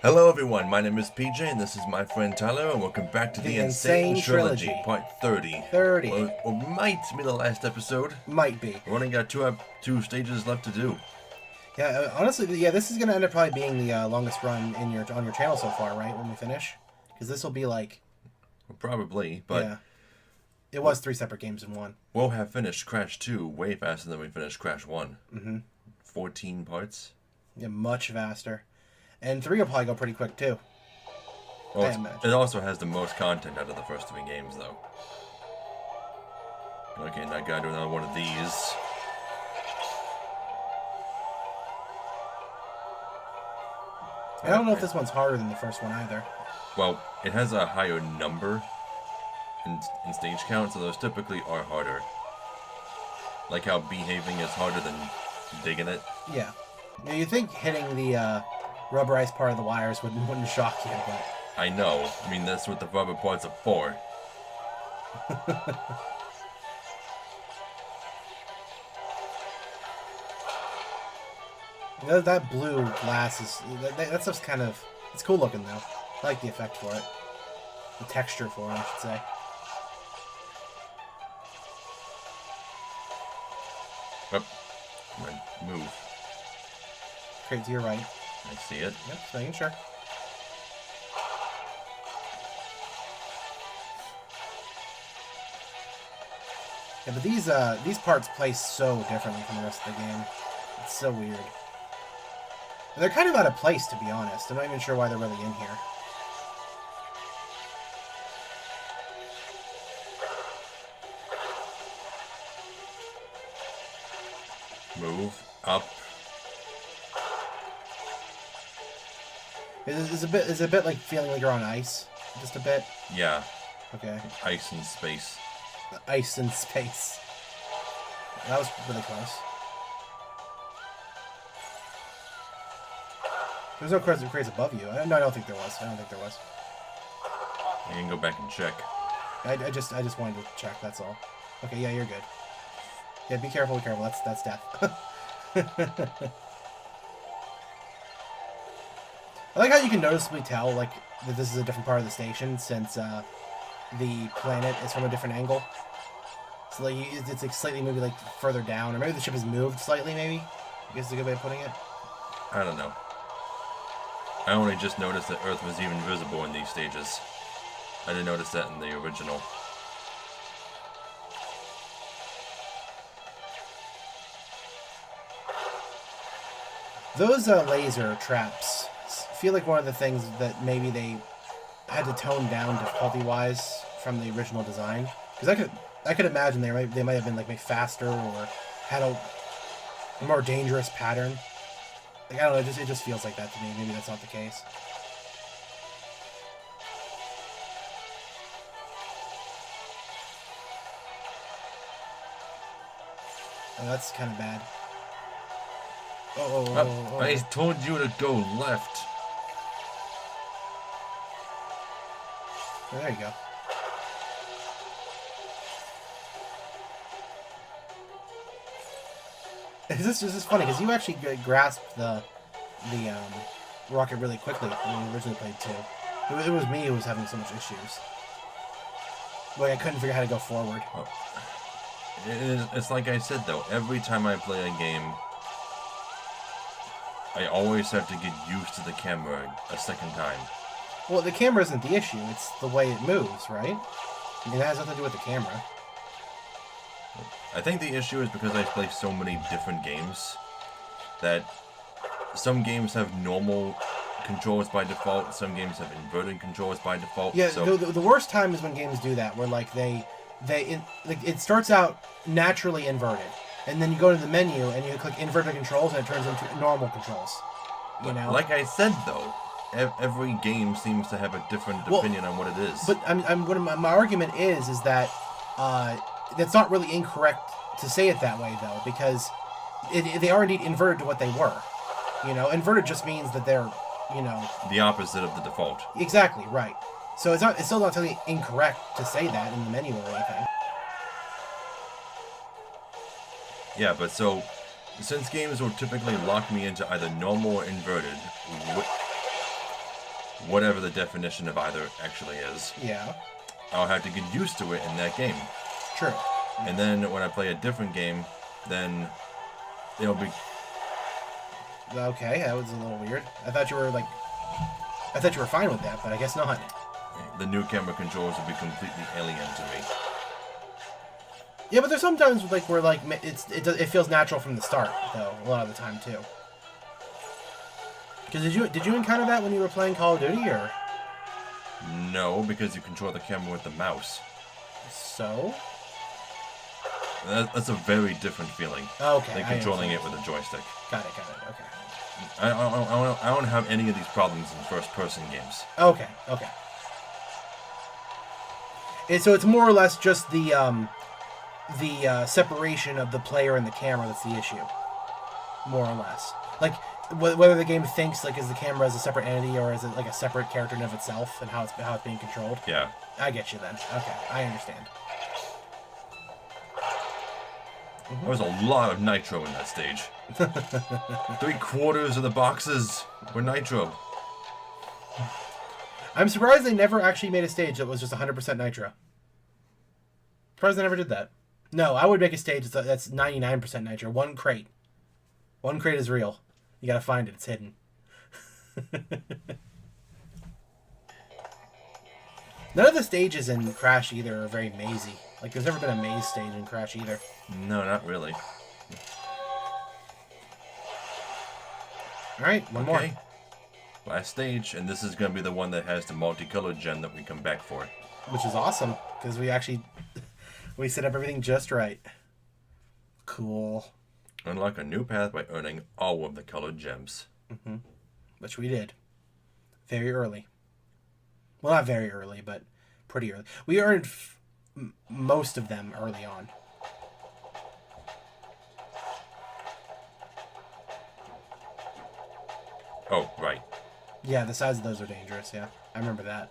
Hello everyone, my name is PJ and this is my friend Tyler and welcome back to the Insane Trilogy, part 30. 30. Or might be the last episode. Might be. We've only got two stages left to do. Yeah, honestly, this is gonna end up probably being the longest run on your channel so far, right? When we finish, because this will be like. Probably, but yeah, it was 3 separate games in one. We'll have finished Crash 2 way faster than we finished Crash 1. Mm-hmm. 14 parts. Yeah, much faster, and 3 will probably go pretty quick too. Well, it also has the most content out of the first 3 games, though. Okay, now I gotta do another one of these. I don't know if this one's harder than the first one either. Well, it has a higher number in stage count, so those typically are harder. Like how behaving is harder than digging it. Yeah. You think hitting the rubberized part of the wires wouldn't shock you, but... I know. I mean, that's what the rubber parts are for. That blue glass is... That stuff's kind of... It's cool looking, though. I like the effect for it. The texture for it, I should say. Oh, come on, move. Straight to your right. I see it. Yep, just making sure. Yeah, but these parts play so differently from the rest of the game. It's so weird. They're kind of out of place, to be honest. I'm not even sure why they're really in here. Move up. It's a bit like feeling like you're on ice, just a bit. Yeah. Okay. Ice in space. Ice in space. That was really close. There's no crates above you. No, I don't think there was. I don't think there was. You can go back and check. I just wanted to check. That's all. Okay, yeah, you're good. Yeah, be careful. Be careful. That's death. I like how you can noticeably tell like that this is a different part of the station since the planet is from a different angle. So like it's like slightly maybe like further down, or maybe the ship has moved slightly. Maybe I guess is a good way of putting it. I don't know. I only just noticed that Earth was even visible in these stages. I didn't notice that in the original. Those laser traps feel like one of the things that maybe they had to tone down difficulty-wise from the original design. Because I could imagine they might have been like faster or had a more dangerous pattern. Like I don't know, it just feels like that to me. Maybe that's not the case. Oh, that's kind of bad. Oh. I told you to go left. Oh, there you go. This is funny because you actually grasped the rocket really quickly when we originally played 2. It was me who was having so much issues. Like I couldn't figure out how to go forward. Oh. It's like I said though, every time I play a game, I always have to get used to the camera a second time. Well, the camera isn't the issue, it's the way it moves, right? I mean, that has nothing to do with the camera. I think the issue is because I play so many different games that some games have normal controls by default, some games have inverted controls by default. Yeah, so the worst time is when games do that, where like it starts out naturally inverted, and then you go to the menu and you click inverted controls and it turns into normal controls. You know, like I said though, every game seems to have a different opinion on what it is. But my argument is that that's not really incorrect to say it that way though, because they are indeed inverted to what they were. You know, inverted just means that they're, you know, the opposite of the default. Exactly right. So it's still not totally incorrect to say that in the menu or anything. Yeah, but so since games will typically lock me into either normal or inverted, whatever the definition of either actually is. Yeah. I'll have to get used to it in that game. True. And then when I play a different game, then it'll be... Okay, that was a little weird. I thought you were fine with that, but I guess not. The new camera controls will be completely alien to me. Yeah, but there's sometimes like where like it feels natural from the start, though. A lot of the time too. Because did you encounter that when you were playing Call of Duty, or? No, because you control the camera with the mouse. So? That's a very different feeling Okay. than controlling it with a joystick. Got it. Okay. I don't have any of these problems in first-person games. Okay. And so it's more or less just the separation of the player and the camera that's the issue. More or less. Like, whether the game thinks like is the camera as a separate entity or is it like a separate character in of itself and how it's being controlled. Yeah. I get you then. Okay, I understand. There was a lot of nitro in that stage. 3/4 of the boxes were nitro. I'm surprised they never actually made a stage that was just 100% nitro. Surprised they never did that. No, I would make a stage that's 99% nitro. One crate. One crate is real. You gotta find it. It's hidden. None of the stages in Crash either are very mazy. Like, there's never been a maze stage in Crash either. No, not really. Alright, one more. Last stage, and this is going to be the one that has the multicolored gem that we come back for. Which is awesome, because we actually... we set up everything just right. Cool. Unlock a new path by earning all of the colored gems. Mm-hmm. Which we did. Very early. Well, not very early, but pretty early. We earned most of them early on. Oh, right. Yeah, the size of those are dangerous, yeah. I remember that.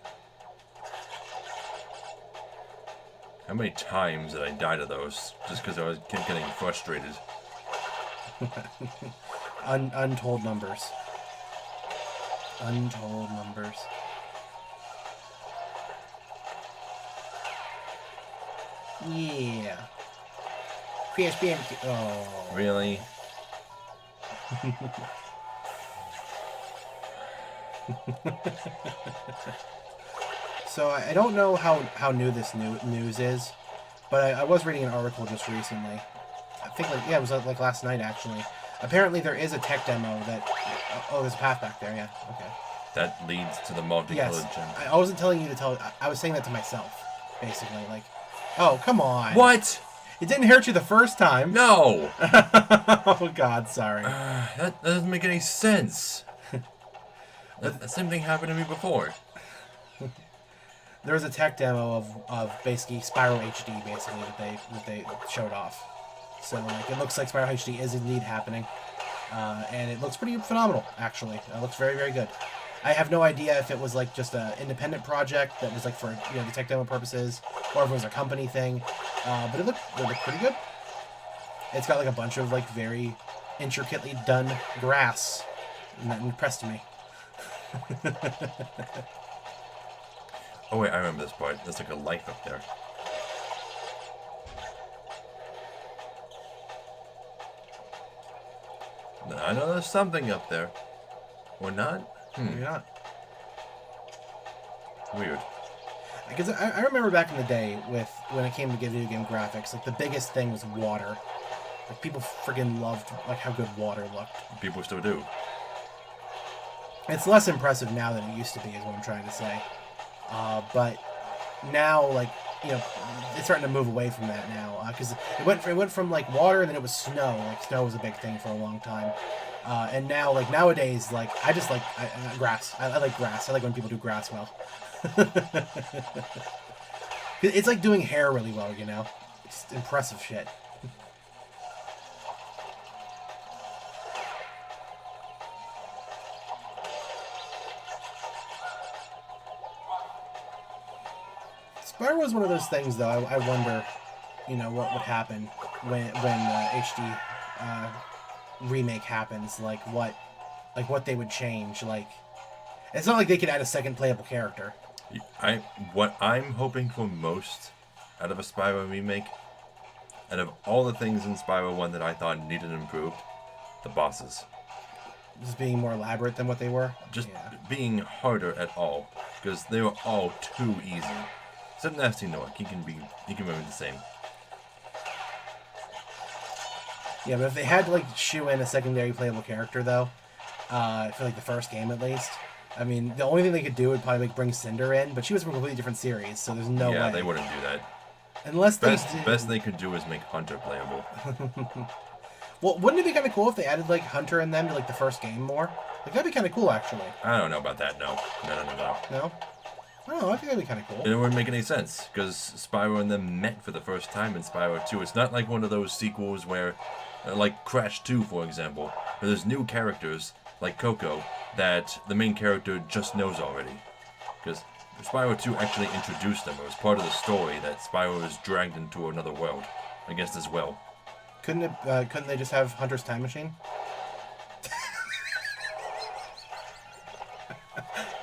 How many times did I die to those just because I was getting frustrated? Untold numbers. Untold numbers. Yeah. Crash Bandicoot. Oh. Really? So I don't know how new this news is, but I was reading an article just recently. I think it was like last night actually. Apparently there is a tech demo that... Oh, there's a path back there, yeah. Okay. That leads to the multicolored gem. I wasn't telling you to tell... I was saying that to myself, basically. Like, oh, come on. What? It didn't hurt you the first time. No! Oh, God, sorry. That doesn't make any sense. The same thing happened to me before. There was a tech demo of basically Spyro HD, basically, that they showed off. So, like, it looks like Spyro HD is indeed happening. And it looks pretty phenomenal, actually. It looks very, very good. I have no idea if it was, like, just an independent project that was, like, for, the tech demo purposes, or if it was a company thing. But it looked pretty good. It's got, like, a bunch of, like, very intricately done grass. And that impressed me. Oh, wait, I remember this part. There's, like, a life up there. I know there's something up there. Or not? Maybe not. Weird. Because I remember back in the day when it came to video game graphics, like the biggest thing was water. Like people friggin' loved like how good water looked. People still do. It's less impressive now than it used to be, is what I'm trying to say. But now, like it's starting to move away from that now because it went from like water and then it was snow. Like snow was a big thing for a long time. And now, like nowadays, like I just like grass. I like grass. I like when people do grass well. It's like doing hair really well, It's impressive shit. Spyro was one of those things, though. I wonder, what would happen when HD remake happens. Like what they would change. Like, It's not like they could add a second playable character. What I'm hoping for most out of a Spyro remake, out of all the things in Spyro 1 that I thought needed improved, the bosses. Just being more elaborate than what they were. Just being harder at all, because they were all too easy. Except Nasty Nook, he can remain the same. Yeah, but if they had to like shoe in a secondary playable character, though, for like the first game at least, I mean, the only thing they could do would probably bring Cinder in, but she was from a completely different series, so there's no way. Yeah, they wouldn't do that. Unless they best they could do is make Hunter playable. Well, wouldn't it be kind of cool if they added like Hunter and them to like the first game more? Like that'd be kind of cool, actually. I don't know about that. No. No? I don't know. I think that'd be kind of cool. It wouldn't make any sense because Spyro and them met for the first time in Spyro 2. It's not like one of those sequels where, like Crash 2, for example, where there's new characters like Coco that the main character just knows already. Because Spyro 2 actually introduced them. It was part of the story that Spyro was dragged into another world, I guess, as well. Couldn't they just have Hunter's time machine?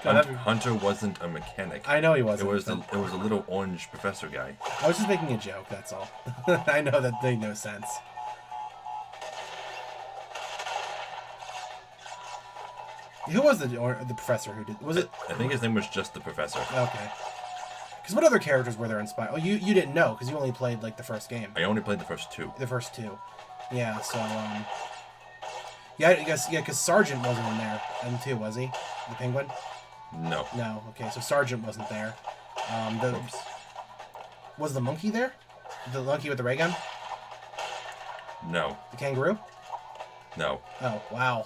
Hunter wasn't a mechanic. I know he wasn't. It was a little orange professor guy. I was just making a joke, that's all. I know that made no sense. Who was the professor who did? Was it? I think his name was just the professor. Okay. Because what other characters were there in Spyro? Oh, you didn't know because you only played like the first game. I only played the first two. The first two. Yeah. So yeah, I guess because Sergeant wasn't in there, too, was he? The penguin. No. No. Okay, so Sergeant wasn't there. Was the monkey there? The monkey with the ray gun? No. The kangaroo? No. Oh, wow.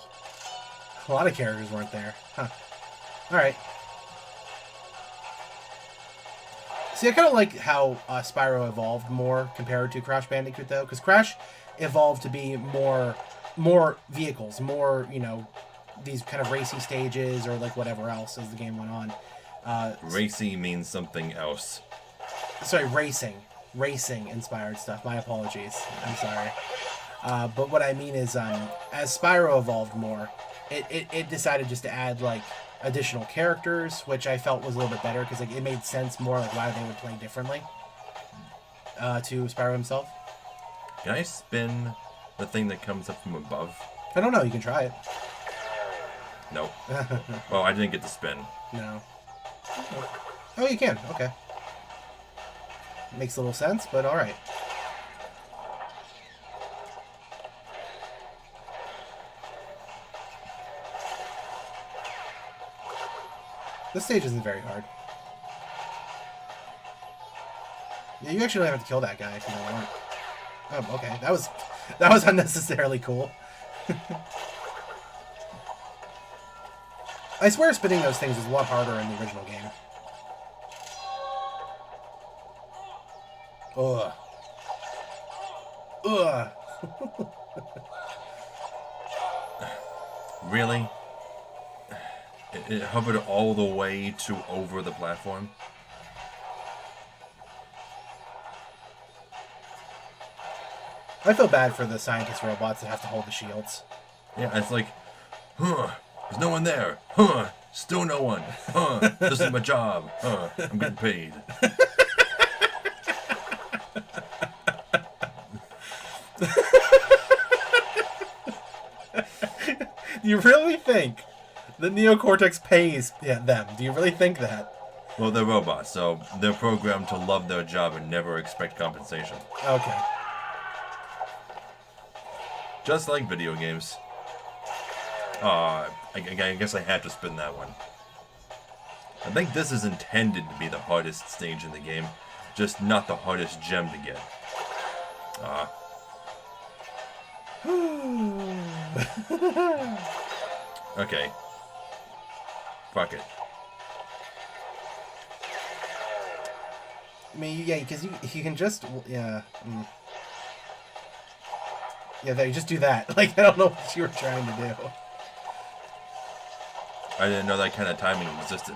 A lot of characters weren't there. Huh. Alright. See, I kind of like how Spyro evolved more compared to Crash Bandicoot, though. Because Crash evolved to be more vehicles, more, you know, these kind of racy stages or, like, whatever else as the game went on. Racy means something else. Sorry, racing. Racing-inspired stuff. My apologies. I'm sorry. But what I mean is, as Spyro evolved more, it decided just to add, like, additional characters, which I felt was a little bit better, because like, it made sense more, like, why they would play differently to Spyro himself. Can I spin the thing that comes up from above? I don't know. You can try it. No. Oh, I didn't get to spin. No. Oh, you can. Okay. Makes a little sense, but all right. This stage isn't very hard. Yeah, you actually don't have to kill that guy if you don't want. Oh, okay. That was unnecessarily cool. I swear spinning those things was a lot harder in the original game. Ugh. Ugh. Really? It hovered all the way to over the platform? I feel bad for the scientist robots that have to hold the shields. Yeah, it's like, there's no one there. Still no one. This is my job. I'm getting paid. Do you really think the Neocortex pays them? Do you really think that? Well, they're robots, so they're programmed to love their job and never expect compensation. Okay. Just like video games. I guess I had to spin that one. I think this is intended to be the hardest stage in the game, just not the hardest gem to get. Okay. Fuck it. I mean, yeah, because you can just, yeah. Yeah, there, just do that. Like, I don't know what you were trying to do. I didn't know that kind of timing existed.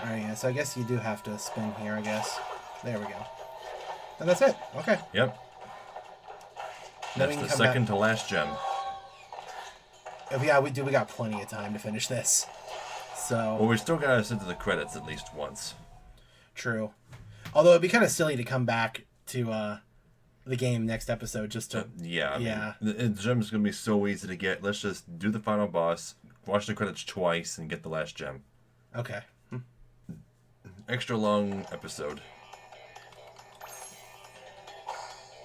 Alright, yeah, so I guess you do have to spin here, I guess. There we go. And that's it. Okay. Yep. Then That's we the can come second to last gem. Yeah, we got plenty of time to finish this. So. Well, we still gotta sit to the credits at least once. True. Although it'd be kind of silly to come back to the game next episode just to. Yeah. I yeah. mean, the gem's gonna be so easy to get. Let's just do the final boss, watch the credits twice, and get the last gem. Okay. Extra long episode.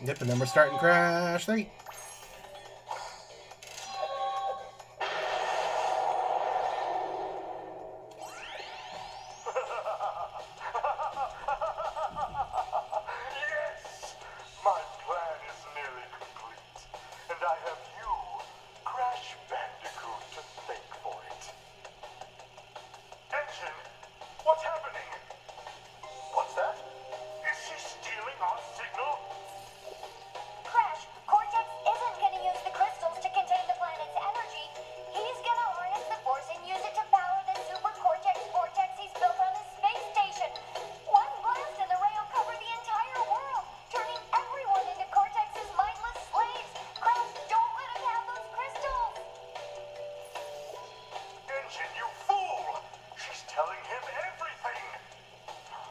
Yep, and then we're starting Crash 3. Yes! My plan is nearly complete, and I have you, Crash Bandicoot, to thank for it. Engine, what's happening? What's that? Is she stealing our signal? Crash, Cortex isn't gonna use the crystals to contain the planet's energy. He's gonna harness the force and use it to power the super Cortex vortex he's built on his space station. One blast and the ray will cover the entire world, turning everyone into Cortex's mindless slaves. Crash, don't let him have those crystals! Engine, you fool! She's telling him everything!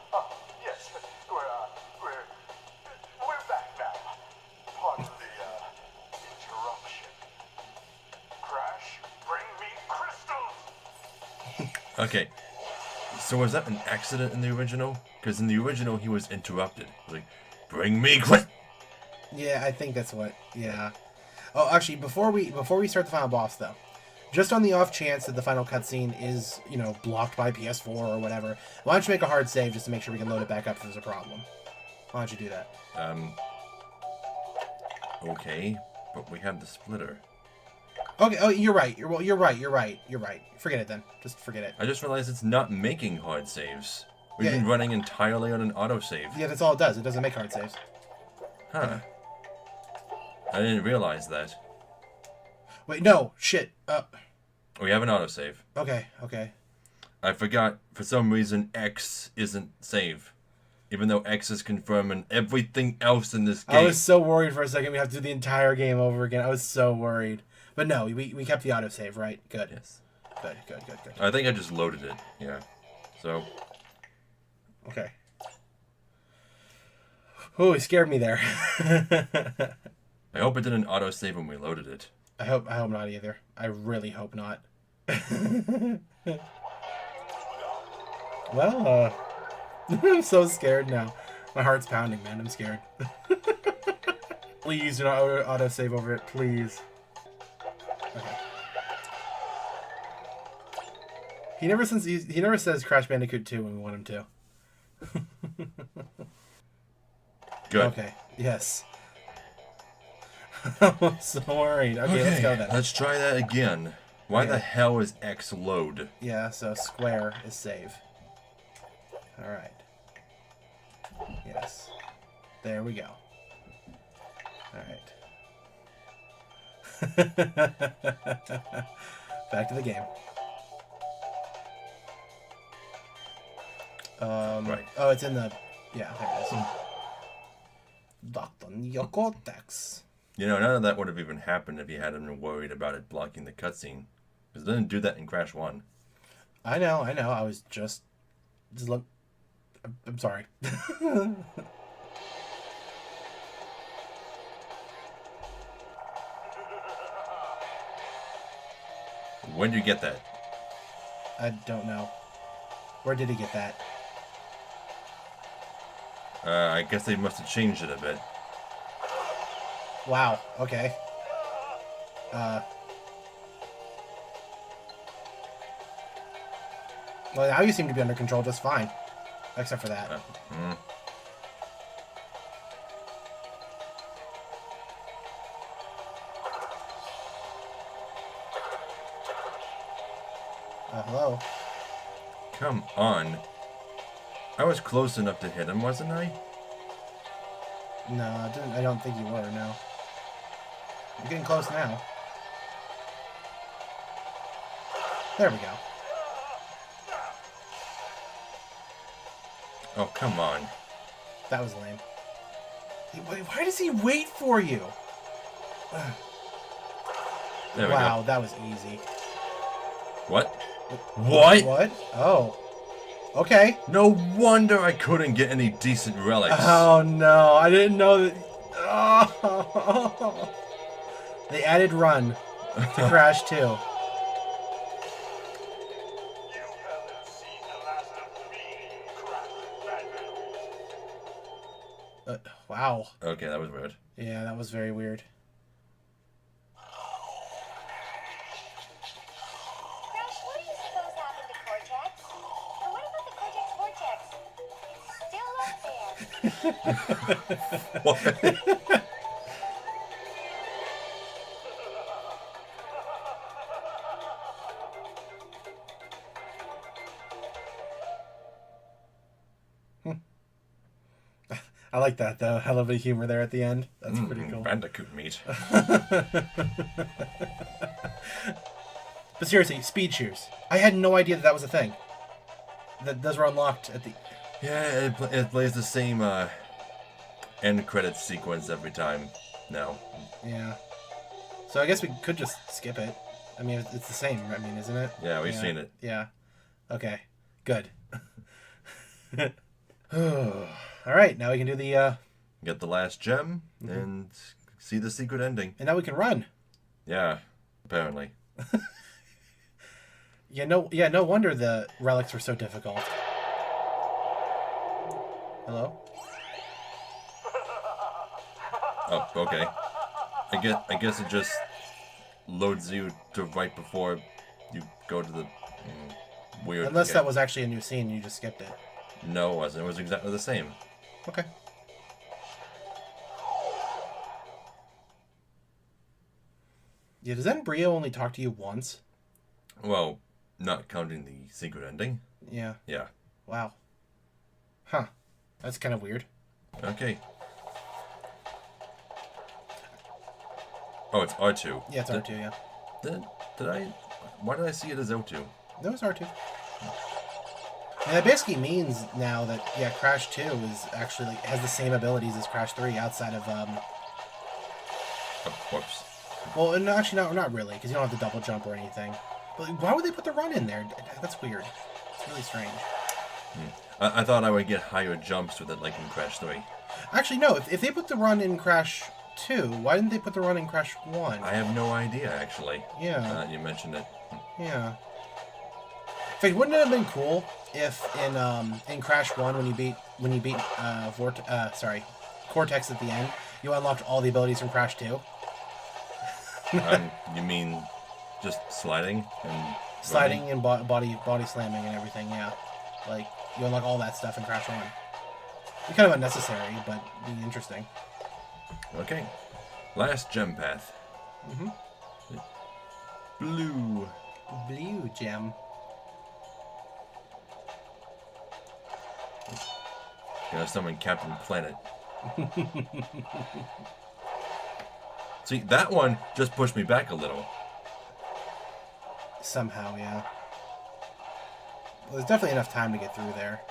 Oh, yes, we're back now. Pardon the, interruption. Crash, bring me crystals! Okay. So was that an accident in the original? Because in the original he was interrupted. Like, bring me Yeah, I think that's what. Yeah. Oh, actually, before we start the final boss, though, just on the off chance that the final cutscene is, blocked by PS4 or whatever, why don't you make a hard save just to make sure we can load it back up if there's a problem? Why don't you do that? Okay, but we have the splitter. Okay. Oh, you're right. You're right. Forget it then. Just forget it. I just realized it's not making hard saves. We've Yeah. been running entirely on an autosave. Yeah, that's all it does. It doesn't make hard saves. Huh. I didn't realize that. Wait, no. Shit. We have an autosave. Okay. I forgot, for some reason, X isn't save. Even though X is confirming everything else in this game. I was so worried for a second we have to do the entire game over again. I was so worried. But no, we kept the autosave, right? Good. Yes. Good. I think I just loaded it, yeah. So. Okay. Oh, it scared me there. I hope it didn't autosave when we loaded it. I hope not either. I really hope not. Well, I'm so scared now. My heart's pounding, man. I'm scared. Please do not autosave over it, please. Okay. He never says Crash Bandicoot 2 when we want him to. Good. Okay. Yes. I'm so worried. Okay, let's go then. Let's try that again. Why the hell is X load? Yeah, so square is save. Alright. Yes. There we go. Alright. Back to the game. Right. Oh, it's in the... Yeah, there it is. Dr. Cortex. None of that would have even happened if you hadn't been worried about it blocking the cutscene. Because it didn't do that in Crash 1. I know. I was just look... I'm sorry. When did you get that? I don't know. Where did he get that? I guess they must have changed it a bit. Wow. Okay. Well, now you seem to be under control just fine. Except for that. Hello? Come on. I was close enough to hit him, wasn't I? No, I don't think you were, no. You're getting close now. There we go. Oh, come on. That was lame. Why does he wait for you? There we Wow, go. that was easy. What? What? What? Oh. Okay. No wonder I couldn't get any decent relics. Oh no, I didn't know that. Oh. They added run to Crash 2. You haven't seen the last of me, Crash Bandicoot. Wow. Okay, that was weird. Yeah, that was very weird. Crash, what do you suppose happened to Cortex? And what about the Cortex Vortex? It's still up there. What? I like that though. Hell of a humor there at the end. That's pretty cool. Bandicoot meat. But seriously, speed shoes. I had no idea that was a thing. That those were unlocked at the. Yeah, it plays the same end credits sequence every time now. Yeah. So I guess we could just skip it. I mean, it's the same. I mean, isn't it? Yeah, we've seen it. Yeah. Okay. Good. All right. Now we can do the. Get the last gem and see the secret ending. And now we can run. Yeah, apparently. Yeah. No wonder the relics were so difficult. Hello. Oh, okay. I guess it just loads you to right before you go to the weird. Unless that was actually a new scene, and you just skipped it. No, it wasn't. It was exactly the same. Okay. Yeah, does Brio only talk to you once? Well, not counting the secret ending. Yeah. Yeah. Wow. Huh. That's kind of weird. Okay. Oh, it's R2. Yeah, it's R2, yeah. Did I? Why did I see it as O2? No, it's R2. And that basically means now that, yeah, Crash 2 is actually, like, has the same abilities as Crash 3 outside of, Oh, whoops. well, no, actually, not really, because you don't have to double jump or anything. But why would they put the run in there? That's weird. It's really strange. I thought I would get higher jumps with it, like in Crash 3. Actually, no, if they put the run in Crash 2, why didn't they put the run in Crash 1? I have no idea, actually. Yeah. You mentioned it. Yeah. In fact, wouldn't it have been cool if in Crash 1 when you beat Cortex at the end, you unlocked all the abilities from Crash 2? You mean just sliding and Sliding and body slamming and everything, yeah. Like, you unlock all that stuff in Crash 1. It's kind of unnecessary, but be interesting. Okay. Last gem path. Blue. Blue gem. Gonna summon Captain Planet. See, that one just pushed me back a little. Somehow, yeah. Well, there's definitely enough time to get through there.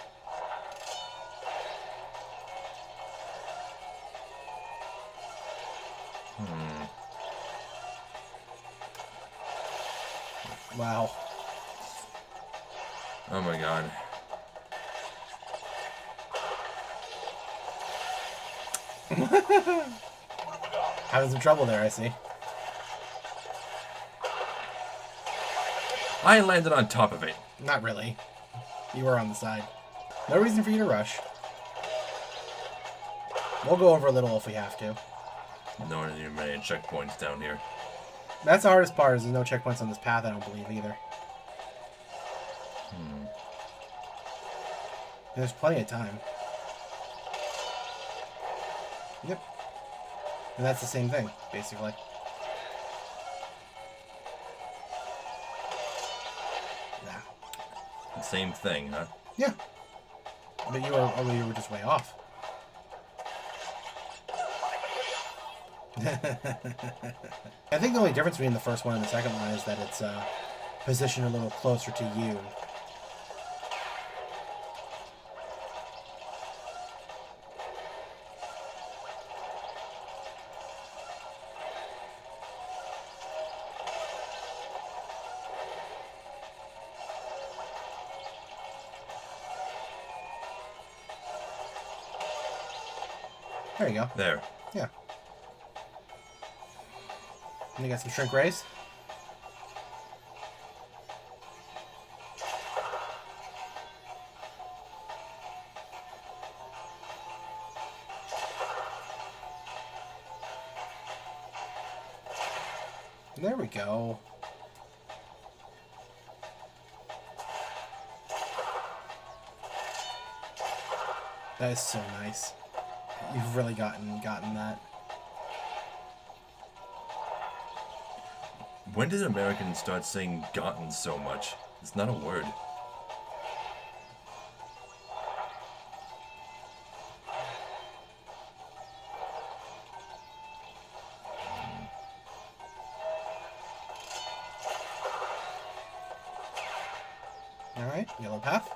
Wow. Oh my god. Having some trouble there, I see. I landed on top of it. Not really. You were on the side. No reason for you to rush. We'll go over a little if we have to. No one even many checkpoints down here. That's the hardest part, is there's no checkpoints on this path, I don't believe, either. There's plenty of time. Yep. And that's the same thing, basically. Yeah. Same thing, huh? Yeah. But you were just way off. I think the only difference between the first one and the second one is that it's positioned a little closer to you. There you go. There. Yeah. And you got some shrink rays. There we go. That is so nice. You've really gotten that. When did Americans start saying gotten so much? It's not a word. Alright, yellow path.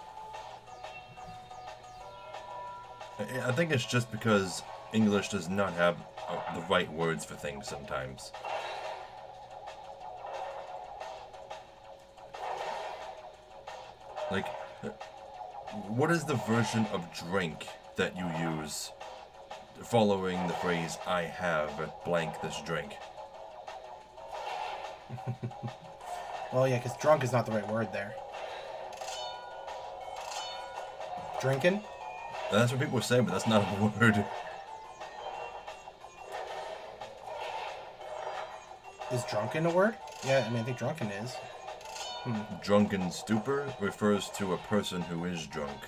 I think it's just because English does not have the right words for things sometimes. Like, what is the version of drink that you use following the phrase, I have blank this drink? Well, yeah, because drunk is not the right word there. Drinking? That's what people say, but that's not a word. Is drunken a word? Yeah, I mean, I think drunken is. Drunken stupor refers to a person who is drunk.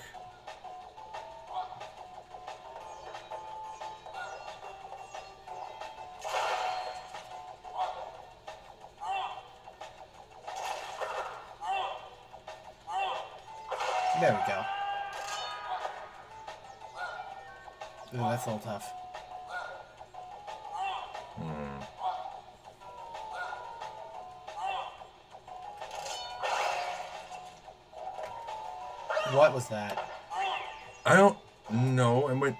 There we go. Ooh, that's a little tough. What was that? I don't know, and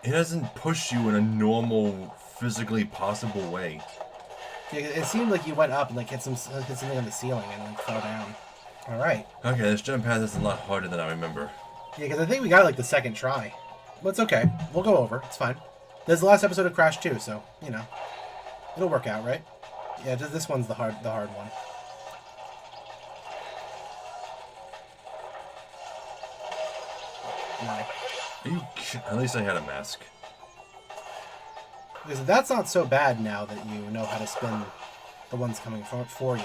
he doesn't push you in a normal, physically possible way. Yeah, it seemed like you went up and like hit something on the ceiling and like fell down. All right. Okay, this jump path is a lot harder than I remember. Yeah, because I think we got like the second try. But it's okay. We'll go over. It's fine. There's the last episode of Crash 2, so, you know. It'll work out, right? Yeah, this one's the hard one. No. At least I had a mask. Because that's not so bad now that you know how to spin the ones coming for you.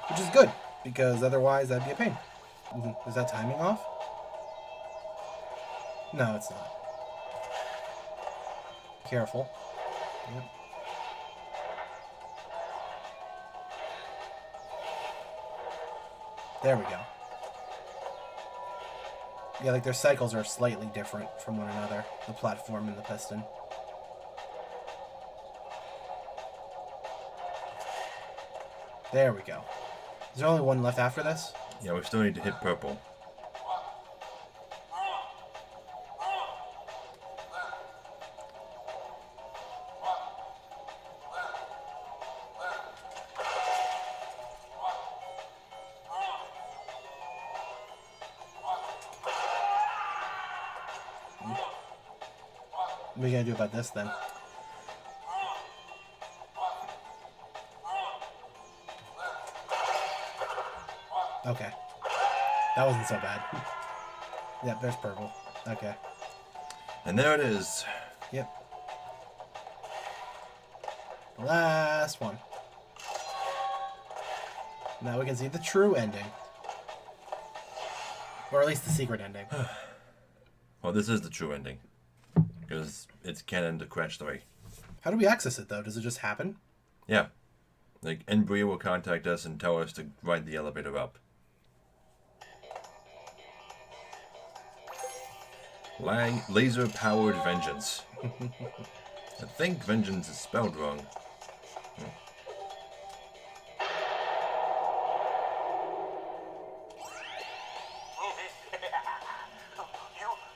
Which is good, because otherwise that'd be a pain. Is that timing off? No, it's not. Careful. Yep. There we go. Yeah, like their cycles are slightly different from one another, the platform and the piston. There we go. Is there only one left after this? Yeah, we still need to hit purple. What are you gonna do about this then? Okay. That wasn't so bad. Yep, there's purple. Okay. And there it is. Yep. Last one. Now we can see the true ending. Or at least the secret ending. Well, this is the true ending. Because it's canon to Crash 3. How do we access it, though? Does it just happen? Yeah. Like, Embry will contact us and tell us to ride the elevator up. Laser-powered vengeance. I think vengeance is spelled wrong.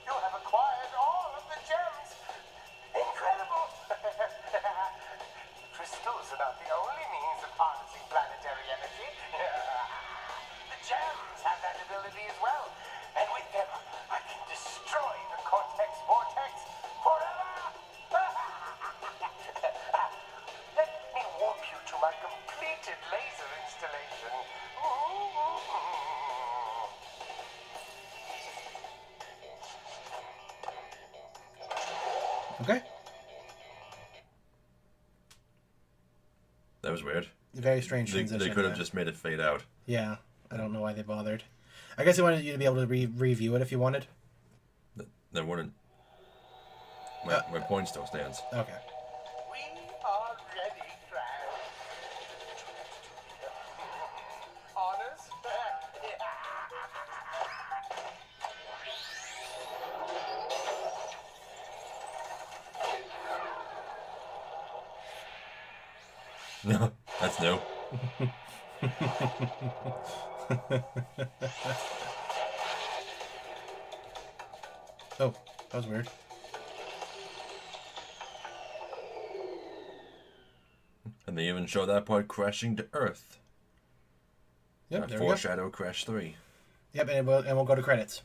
You have acquired all of the gems. Incredible. Crystals are not the only means of harnessing planetary energy. The gems have that ability as well. And with them, I can destroy Okay. That was weird. Very strange They transition. could have yeah. just made it fade out. Yeah, I don't know why they bothered. I guess they wanted you to be able to review it if you wanted. That wouldn't. My point still stands. Okay. We are ready, Crash. Honest? No, that's new. Oh, that was weird. And they even show that part crashing to Earth. Yep, there we go. Foreshadow Crash 3. Yep, and we'll go to credits.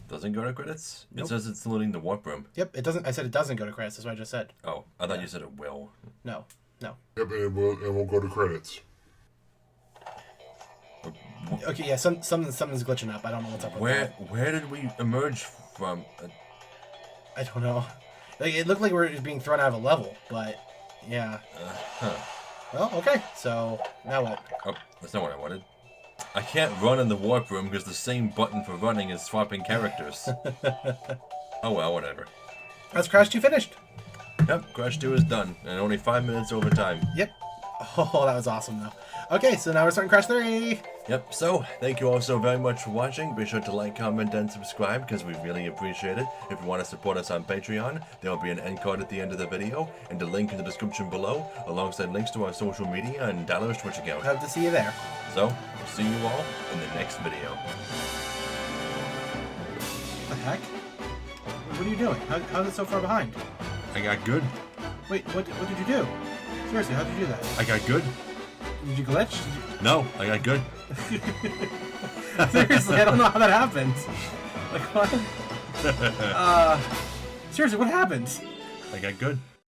Doesn't go to credits? Nope. It says it's loading the warp room. Yep, it doesn't. I said it doesn't go to credits. That's what I just said. Oh, I thought you said it will. No. Yep, and we'll go to credits. Okay, yeah, something's glitching up. I don't know what's up with that. Where did we emerge from? I don't know. Like, it looked like we were being thrown out of a level, but yeah. Well, okay. So now what? Oh, that's not what I wanted. I can't run in the warp room because the same button for running is swapping characters. Oh well, whatever. That's Crash 2 finished. Yep, Crash 2 is done, and only 5 minutes over time. Yep. Oh, that was awesome though. Okay, so now we're starting Crash 3. Yep, so thank you all so very much for watching. Be sure to like, comment, and subscribe because we really appreciate it. If you want to support us on Patreon, there will be an end card at the end of the video and a link in the description below, alongside links to our social media and Dollar's Twitch account. Hope to see you there. So, we'll see you all in the next video. What the heck? What are you doing? How's it so far behind? I got good. Wait, what did you do? Seriously, how'd you do that? I got good. Did you glitch? No, I got good. Seriously, I don't know how that happened. Like, what? Seriously, what happened? I got good.